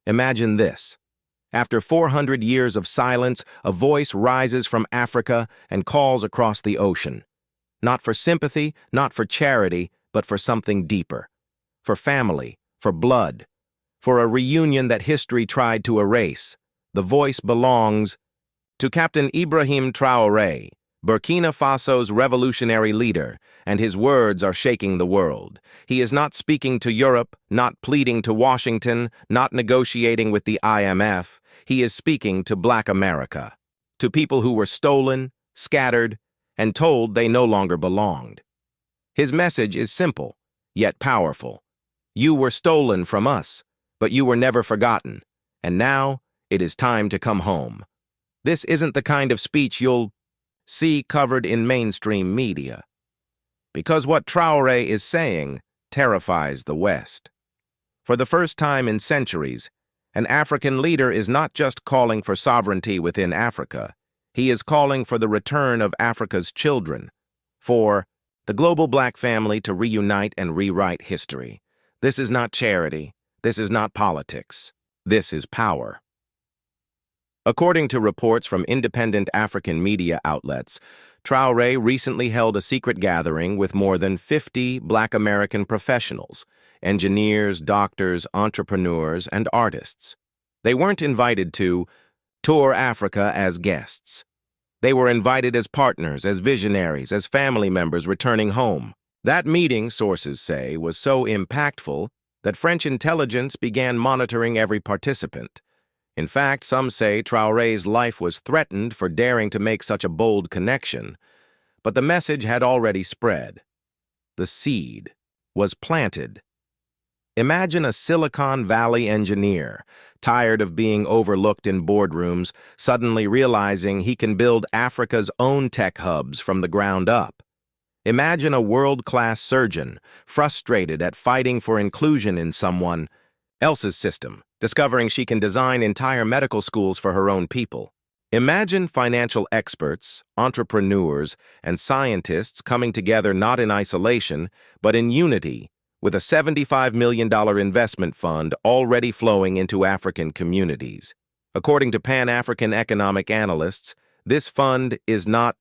Imagine this. After 400 years of silence, a voice rises from Africa and calls across the ocean. Not for sympathy, not for charity, but for something deeper. For family, for blood, for a reunion that history tried to erase. The voice belongs to Captain Ibrahim Traoré, Burkina Faso's revolutionary leader, and his words are shaking the world. He is not speaking to Europe, not pleading to Washington, not negotiating with the IMF. He is speaking to Black America, to people who were stolen, scattered, and told they no longer belonged. His message is simple, yet powerful. You were stolen from us, but you were never forgotten, and now it is time to come home. This isn't the kind of speech you'll see covered in mainstream media, because what Traoré is saying terrifies the West. For the first time in centuries, an African leader is not just calling for sovereignty within Africa, he is calling for the return of Africa's children, for the global Black family to reunite and rewrite history. This is not charity, this is not politics, this is power. According to reports from independent African media outlets, Traoré recently held a secret gathering with more than 50 Black American professionals, engineers, doctors, entrepreneurs, and artists. They weren't invited to tour Africa as guests. They were invited as partners, as visionaries, as family members returning home. That meeting, sources say, was so impactful that French intelligence began monitoring every participant. In fact, some say Traoré's life was threatened for daring to make such a bold connection, but the message had already spread. The seed was planted. Imagine a Silicon Valley engineer, tired of being overlooked in boardrooms, suddenly realizing he can build Africa's own tech hubs from the ground up. Imagine a world-class surgeon, frustrated at fighting for inclusion in someone else's system, discovering she can design entire medical schools for her own people. Imagine financial experts, entrepreneurs, and scientists coming together not in isolation, but in unity, with a $75 million investment fund already flowing into African communities. According to Pan-African economic analysts, this fund is not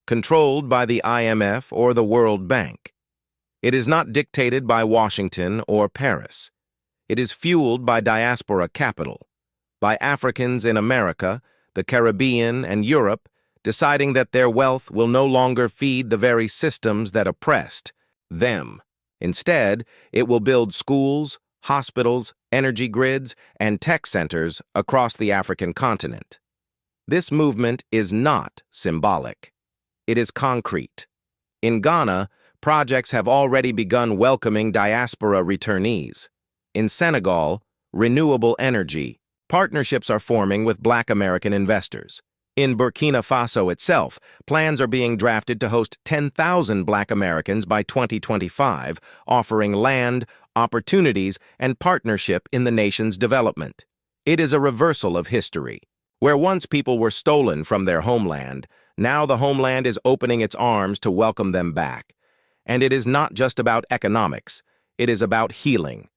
controlled by the IMF or the World Bank. It is not dictated by Washington or Paris. It is fueled by diaspora capital, by Africans in America, the Caribbean, and Europe, deciding that their wealth will no longer feed the very systems that oppressed them. Instead, it will build schools, hospitals, energy grids, and tech centers across the African continent. This movement is not symbolic. It is concrete. In Ghana, projects have already begun welcoming diaspora returnees. In Senegal, renewable energy partnerships are forming with Black American investors. In Burkina Faso itself, plans are being drafted to host 10,000 Black Americans by 2025, offering land, opportunities, and partnership in the nation's development. It is a reversal of history. Where once people were stolen from their homeland, now the homeland is opening its arms to welcome them back. And it is not just about economics, it is about healing.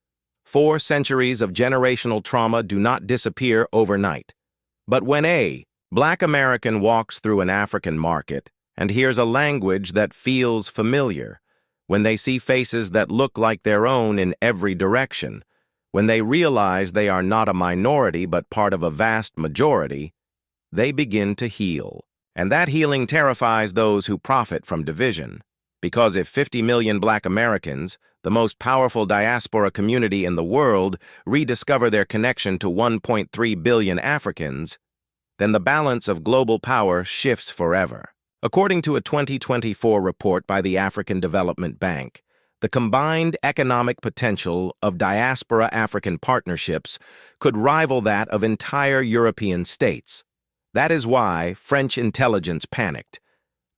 4 centuries of generational trauma do not disappear overnight. But when a Black American walks through an African market and hears a language that feels familiar, when they see faces that look like their own in every direction, when they realize they are not a minority but part of a vast majority, they begin to heal. And that healing terrifies those who profit from division. Because if 50 million Black Americans, the most powerful diaspora community in the world, rediscover their connection to 1.3 billion Africans, then the balance of global power shifts forever. According to a 2024 report by the African Development Bank, the combined economic potential of diaspora African partnerships could rival that of entire European states. That is why French intelligence panicked.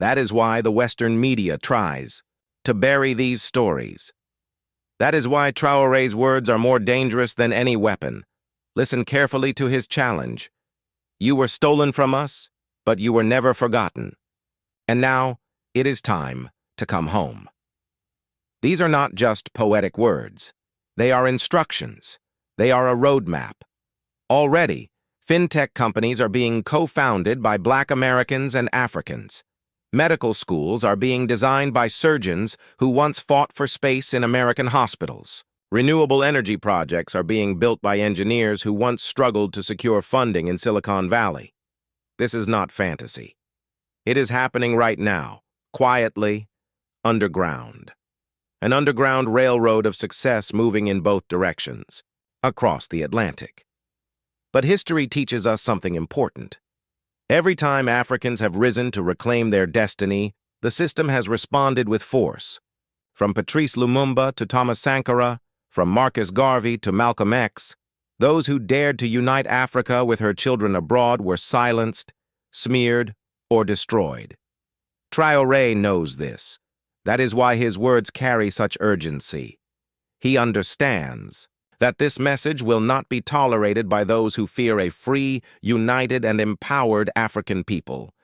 That is why the Western media tries to bury these stories. That is why Traoré's words are more dangerous than any weapon. Listen carefully to his challenge. You were stolen from us, but you were never forgotten. And now, it is time to come home. These are not just poetic words. They are instructions. They are a roadmap. Already, fintech companies are being co-founded by Black Americans and Africans. Medical schools are being designed by surgeons who once fought for space in American hospitals. Renewable energy projects are being built by engineers who once struggled to secure funding in Silicon Valley. This is not fantasy. It is happening right now, quietly, underground. An underground railroad of success moving in both directions, across the Atlantic. But history teaches us something important. Every time Africans have risen to reclaim their destiny, the system has responded with force. From Patrice Lumumba to Thomas Sankara, from Marcus Garvey to Malcolm X, those who dared to unite Africa with her children abroad were silenced, smeared, or destroyed. Traoré knows this. That is why his words carry such urgency. He understands that this message will not be tolerated by those who fear a free, united, and empowered African people.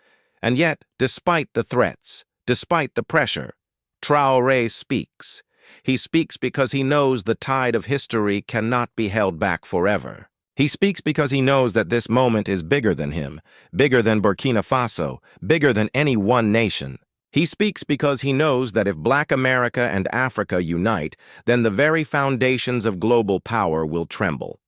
And yet, despite the threats, despite the pressure, Traoré speaks. He speaks because he knows the tide of history cannot be held back forever. He speaks because he knows that this moment is bigger than him, bigger than Burkina Faso, bigger than any one nation. He speaks because he knows that if Black America and Africa unite, then the very foundations of global power will tremble.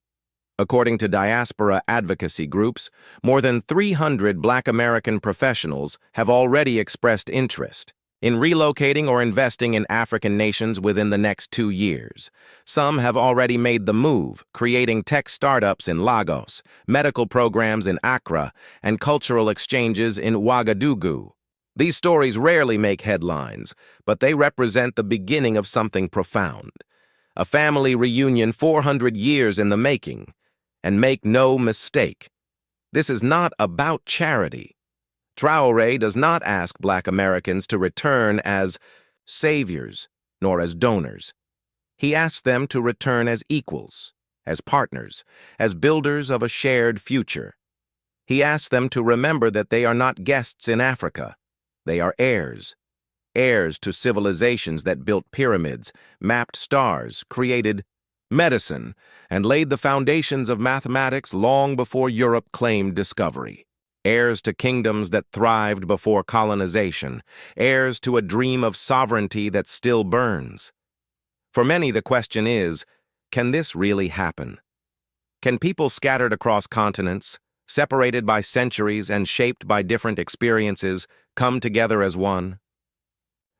According to diaspora advocacy groups, more than 300 Black American professionals have already expressed interest in relocating or investing in African nations within the next 2 years. Some have already made the move, creating tech startups in Lagos, medical programs in Accra, and cultural exchanges in Ouagadougou. These stories rarely make headlines, but they represent the beginning of something profound. A family reunion 400 years in the making. And make no mistake, this is not about charity. Traoré does not ask Black Americans to return as saviors, nor as donors. He asks them to return as equals, as partners, as builders of a shared future. He asks them to remember that they are not guests in Africa. They are heirs. Heirs to civilizations that built pyramids, mapped stars, created medicine, and laid the foundations of mathematics long before Europe claimed discovery. Heirs to kingdoms that thrived before colonization. Heirs to a dream of sovereignty that still burns. For many, the question is, can this really happen? Can people scattered across continents, separated by centuries and shaped by different experiences, come together as one?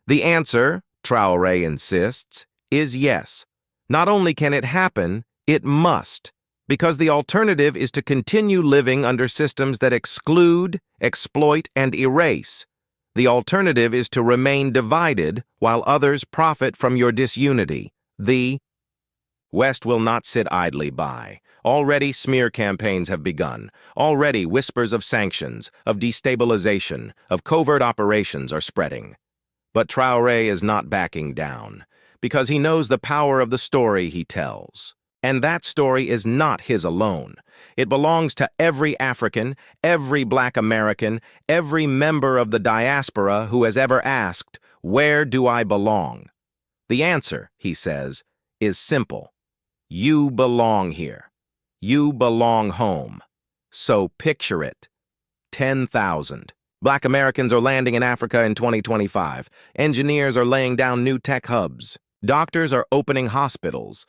The answer, Traoré insists, is yes. Not only can it happen, it must, because the alternative is to continue living under systems that exclude, exploit, and erase. The alternative is to remain divided while others profit from your disunity. The West will not sit idly by. Already smear campaigns have begun. Already whispers of sanctions, of destabilization, of covert operations are spreading. But Traoré is not backing down, because he knows the power of the story he tells. And that story is not his alone. It belongs to every African, every Black American, every member of the diaspora who has ever asked, "Where do I belong?" The answer, he says, is simple. You belong here. You belong home. So picture it. 10,000. Black Americans are landing in Africa in 2025. Engineers are laying down new tech hubs. Doctors are opening hospitals.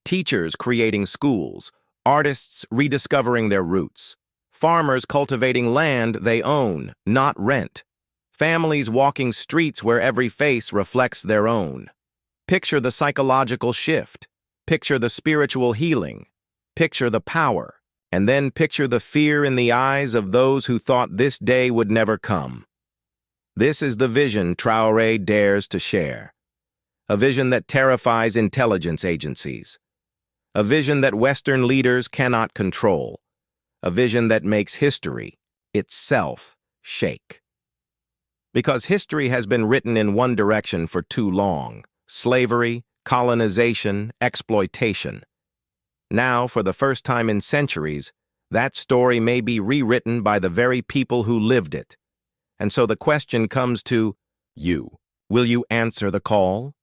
Teachers creating schools. Artists rediscovering their roots. Farmers cultivating land they own, not rent. Families walking streets where every face reflects their own. Picture the psychological shift. Picture the spiritual healing. Picture the power. And then picture the fear in the eyes of those who thought this day would never come. This is the vision Traoré dares to share. A vision that terrifies intelligence agencies. A vision that Western leaders cannot control. A vision that makes history itself shake. Because history has been written in one direction for too long: slavery, colonization, exploitation. Now, for the first time in centuries, that story may be rewritten by the very people who lived it. And so the question comes to you. Will you answer the call?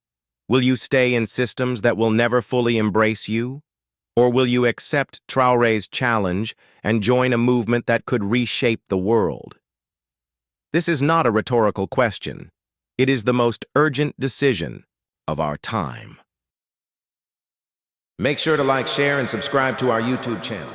Will you stay in systems that will never fully embrace you? Or will you accept Traoré's challenge and join a movement that could reshape the world? This is not a rhetorical question. It is the most urgent decision of our time. Make sure to like, share, and subscribe to our YouTube channel.